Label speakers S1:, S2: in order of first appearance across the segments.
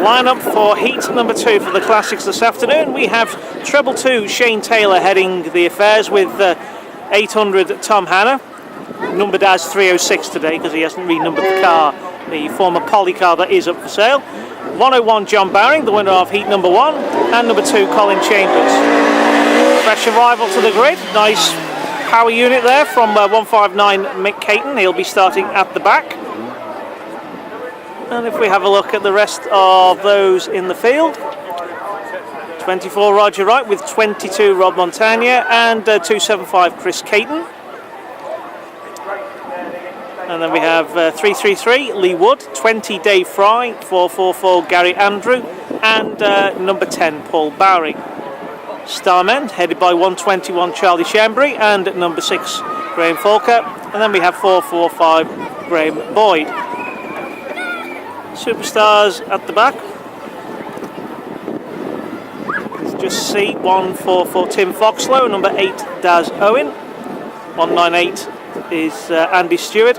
S1: lineup for heat number 2 for the Classics this afternoon. We have treble 2 Shane Taylor heading the affairs with 800 Tom Hanna, numbered as 306 today because he hasn't renumbered the car, the former Polley car that is up for sale. 101 John Baring, the winner of heat number 1, and number 2 Colin Chambers. Fresh arrival to the grid, nice power unit there from 159 Mick Caton. He'll be starting at the back. And if we have a look at the rest of those in the field, 24 Roger Wright with 22 Rob Montagna and 275 Chris Caton. And then we have 333 Lee Wood, 20 Dave Fry, 444 Gary Andrew, and number 10 Paul Bowring. Starmen headed by 121 Charlie Shembry and number 6 Graham Falker. And then we have 445 Graham Boyd. Superstars at the back. Just see 144 Tim Foxlow, number 8 Daz Owen, 198 is Andy Stewart,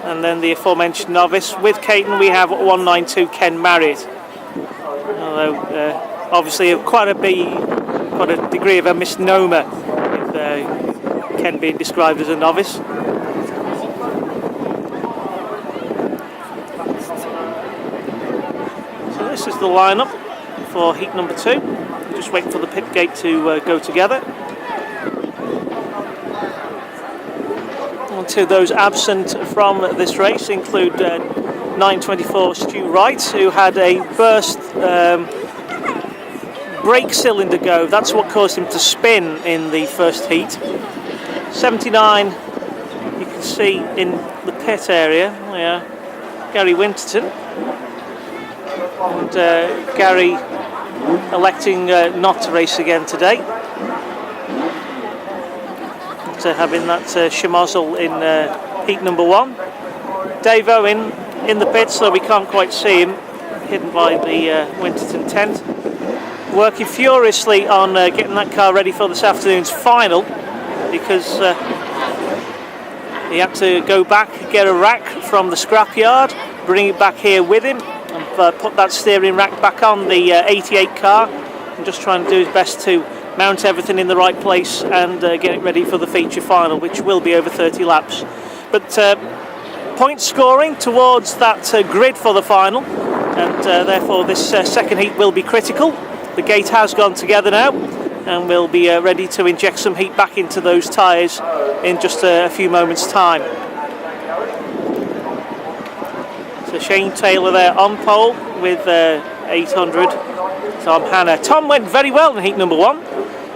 S1: and then the aforementioned novice with Caton we have 192 Ken Marriott. Although obviously quite a degree of a misnomer with Ken being described as a novice. This is the lineup for heat number 2. Just wait for the pit gate to go together. And to those absent from this race include 924 Stu Wright, who had a burst brake cylinder go. That's what caused him to spin in the first heat. 79 you can see in the pit area. Yeah, Gary Winterton. And Gary electing not to race again today. After having that schmozzle in heat number 1. Dave Owen in the pits, so we can't quite see him, hidden by the Winterton tent. Working furiously on getting that car ready for this afternoon's final, because he had to go back, get a rack from the scrapyard, bring it back here with him, and put that steering rack back on the 88 car, and just trying to do his best to mount everything in the right place and get it ready for the feature final, which will be over 30 laps. But point scoring towards that grid for the final, and therefore this second heat will be critical. The gate has gone together now, and we'll be ready to inject some heat back into those tyres in just a few moments' time. So Shane Taylor there on pole with 800 Tom Hanna. Tom went very well in heat number 1.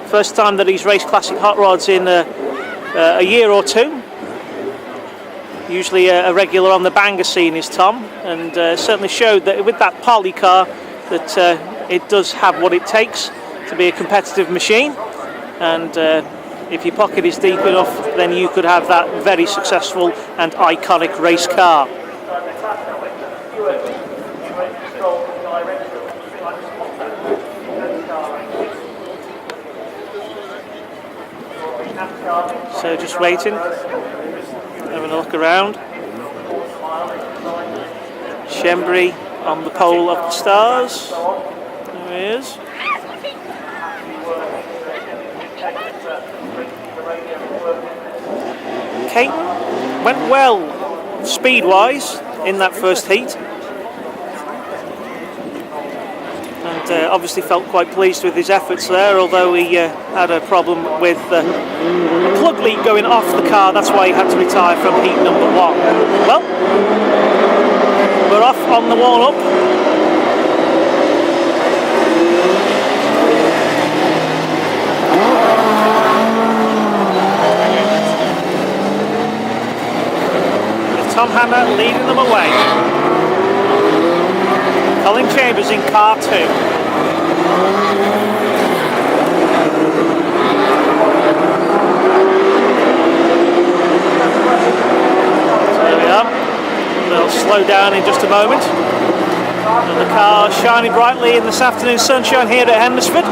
S1: First time that he's raced classic hot rods in a year or two. Usually a regular on the banger scene is Tom, and certainly showed that with that Polley car that it does have what it takes to be a competitive machine, and if your pocket is deep enough, then you could have that very successful and iconic race car. So just waiting, having a look around. Shembry on the pole of the stars. There he is. Caton went well speed-wise in that first heat, and obviously felt quite pleased with his efforts there, although he had a problem with a plug leak going off the car. That's why he had to retire from heat number 1. Well, we're off on the warm-up. With Tom Hanna leading them away. Colin Chambers in car 2. They'll slow down in just a moment. And the car shining brightly in this afternoon's sunshine here at Hednesford,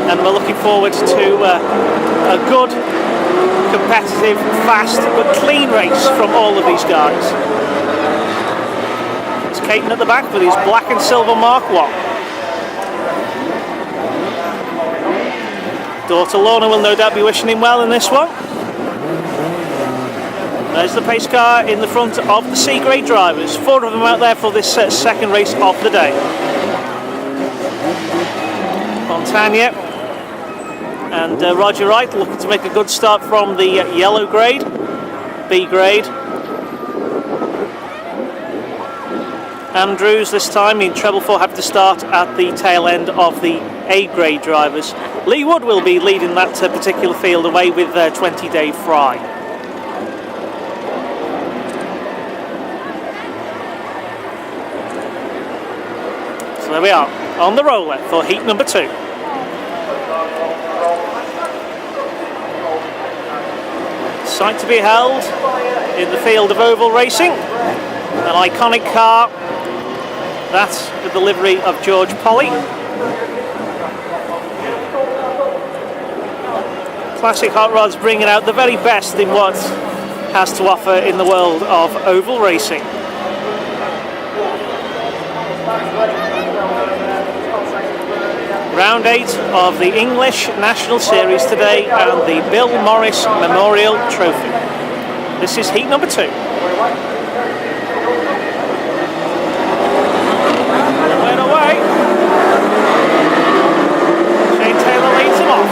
S1: and we're looking forward to a good, competitive, fast but clean race from all of these guys. It's Caton at the back with his black and silver Mark 1. Daughter Lorna will no doubt be wishing him well in this one. There's the pace car in the front of the C-grade drivers. 4 of them out there for this second race of the day. Montagna and Roger Wright looking to make a good start from the yellow grade, B grade. Andrews this time in treble 4 have to start at the tail end of the A grade drivers. Lee Wood will be leading that particular field away with 20 Dave Fry. So there we are, on the roller for heat number 2. Sight to be held in the field of oval racing. An iconic car, that's the delivery of George Polley. Classic Hot Rods bringing out the very best in what has to offer in the world of oval racing. Round 8 of the English National Series today and the Bill Morris Memorial Trophy. This is heat number 2. Away. Shane Taylor leads him off.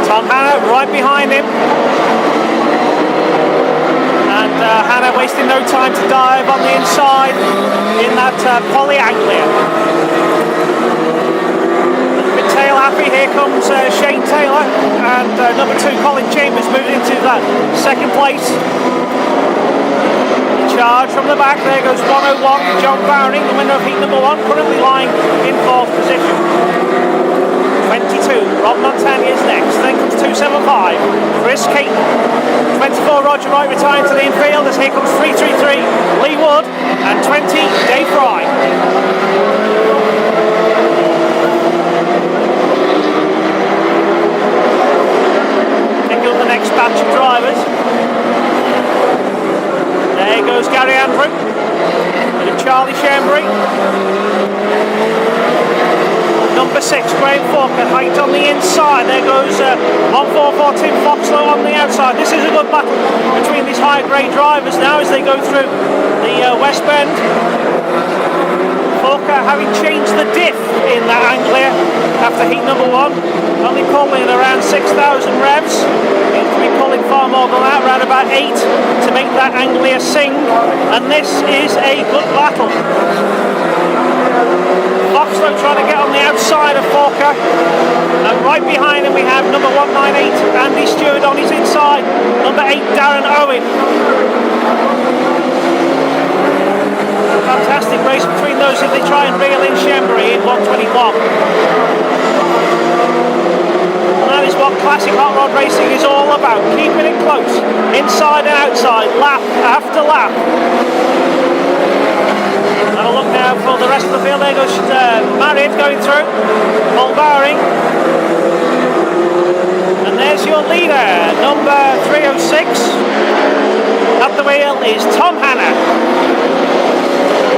S1: Tom Hannah right behind him. And Hannah wasting no time to dive on the inside in that Polley Anglia. With tail happy, here comes Shane Taylor and number 2 Colin Chambers moving into that second place. Charge from the back, there goes 101, John Bowring, the winner of heat number 1, currently lying in 4th position. 22, Rob Montagna is next, then comes 275, Chris Caton. 24, Roger Wright retiring to the infield as here comes 333, Lee Wood, and 20, Dave Fry. Picking up the next batch of drivers. There goes Gary Andrew, bit of Charlie Shambry. Number 6, Graham Falker, height on the inside. There goes 144 Tim Foxlow on the outside. This is a good battle between these higher grade drivers now as they go through the West Bend. Falker having changed the diff in that Anglia after heat number 1, only pulling around 6,000 revs. He's to be pulling far more than that, around about 8 to make that Anglia sing, and this is a good battle. Foxlow trying to get on the outside of Falker, and right behind him we have number 198 Andy Stewart on his inside, number 8 Darren Owen. Fantastic race between those if they try and reel in Shembury in 121. And that is what classic hot rod racing is all about, keeping it close, inside and outside, lap after lap. Have a look now for the rest of the field. There goes Marriott going through, Paul Bowring. And there's your leader, number 306. At the wheel is Tom Hannah.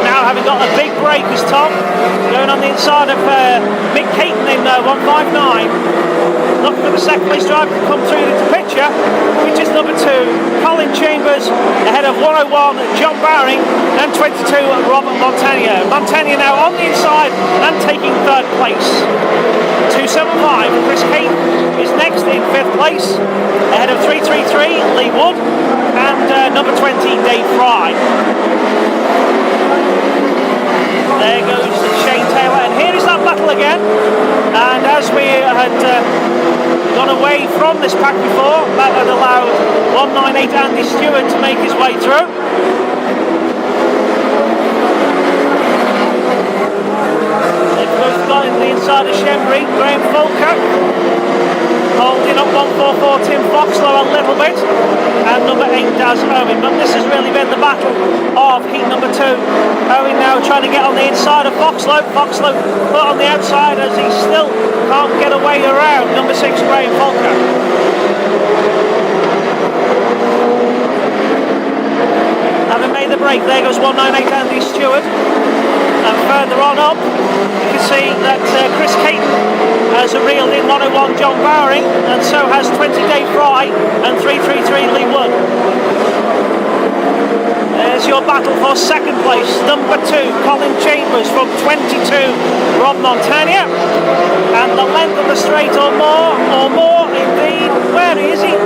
S1: Now having got a big break is Tom, going on the inside of Mick Caton in 159. Looking for the second place driver to come through into picture, which is number 2, Colin Chambers, ahead of 101, John Bowring, and 22, Robert Montagna. Montagna now on the inside and taking 3rd place. 275, Chris Caton is next in 5th place, ahead of 333, Lee Wood, and number 20, Dave Fry. There goes Shane Taylor, and here is that battle again. And as we had gone away from this pack before, that had allowed 198 Andy Stewart to make his way through. They've both got into the inside of Shembury, Graham Falker, holding up 144 Tim Foxlow a little bit, and number 8 Daz Owen. But this has really been the battle of heat number 2. Owen now trying to get on the inside of Foxlow. Foxlow put on the outside as he still can't get away around number 6 Graham Falker. Having made the break, there goes 198 Andy Stewart. And further on up, you can see that Chris Caton has reeled in 101 John Bowering, and so has 20 Dave Fry and 333 Lee Wood. There's your battle for second place. Number 2, Colin Chambers from 22, Rob Montagna. And the length of the straight or more indeed. Where is he?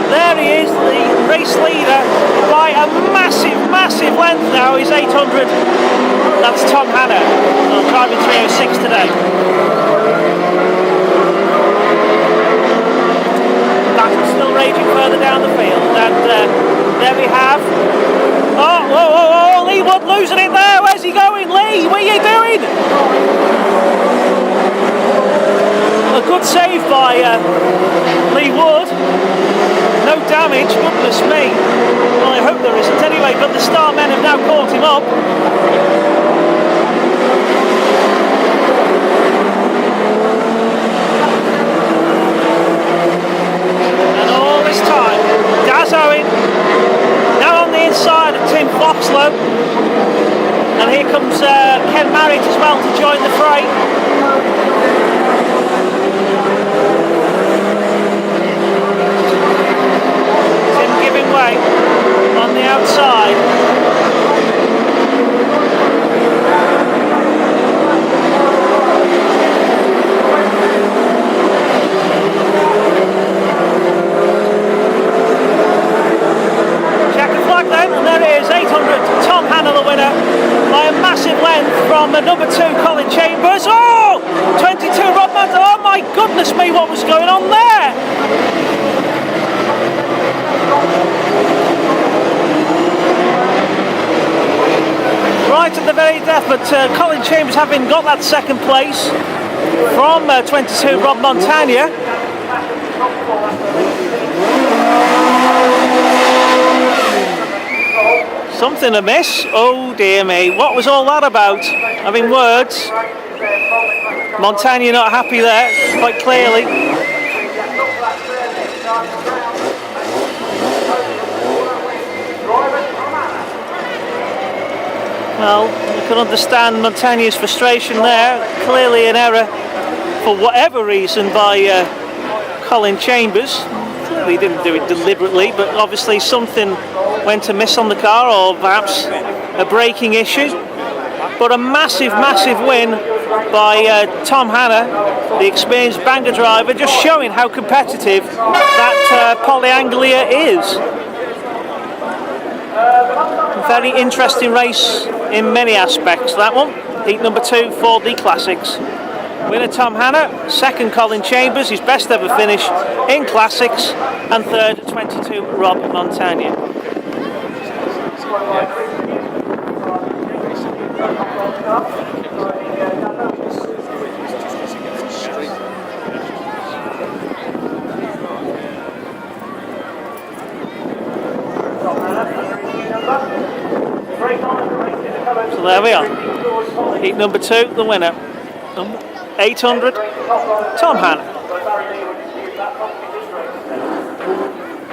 S1: There he is, the race leader by a massive, massive length now. He's 800. That's Tom Hanna, driving 306 today. Battle's still raging further down the field, and there we have. Oh, whoa, whoa, whoa, Lee Wood losing it there. Where's he going? Lee, what are you doing? A good save by Lee Wood. No damage, goodness me. Well, I hope there isn't anyway, but the Star men have now caught him up. And all this time, Daz Owen now on the inside of Tim Foxlow. And here comes Ken Marriott as well to join the fray. Way on the outside. Check the flag then, and there it is, 800. Tom Hanna the winner by a massive length from number 2 Colin Chambers. Oh, 22 Rob Montagna. Oh my goodness me, what was going on there? Right at the very death, but Colin Chambers having got that second place from 22 Rob Montagna. Something amiss. Oh dear me, what was all that about? Having words. Montagna not happy there, quite clearly. Well, you can understand Montagna's frustration there. Clearly an error, for whatever reason, by Colin Chambers. Clearly didn't do it deliberately, but obviously something went amiss on the car, or perhaps a braking issue. But a massive, massive win by Tom Hanna, the experienced Bangor driver, just showing how competitive that Polley Anglia is. Very interesting race in many aspects, that one. Heat number 2 for the Classics. Winner Tom Hanna, second Colin Chambers, his best ever finish in Classics, and third 22 Rob Montagna. So there we are. Heat number 2, the winner. 800, Tom Hanna.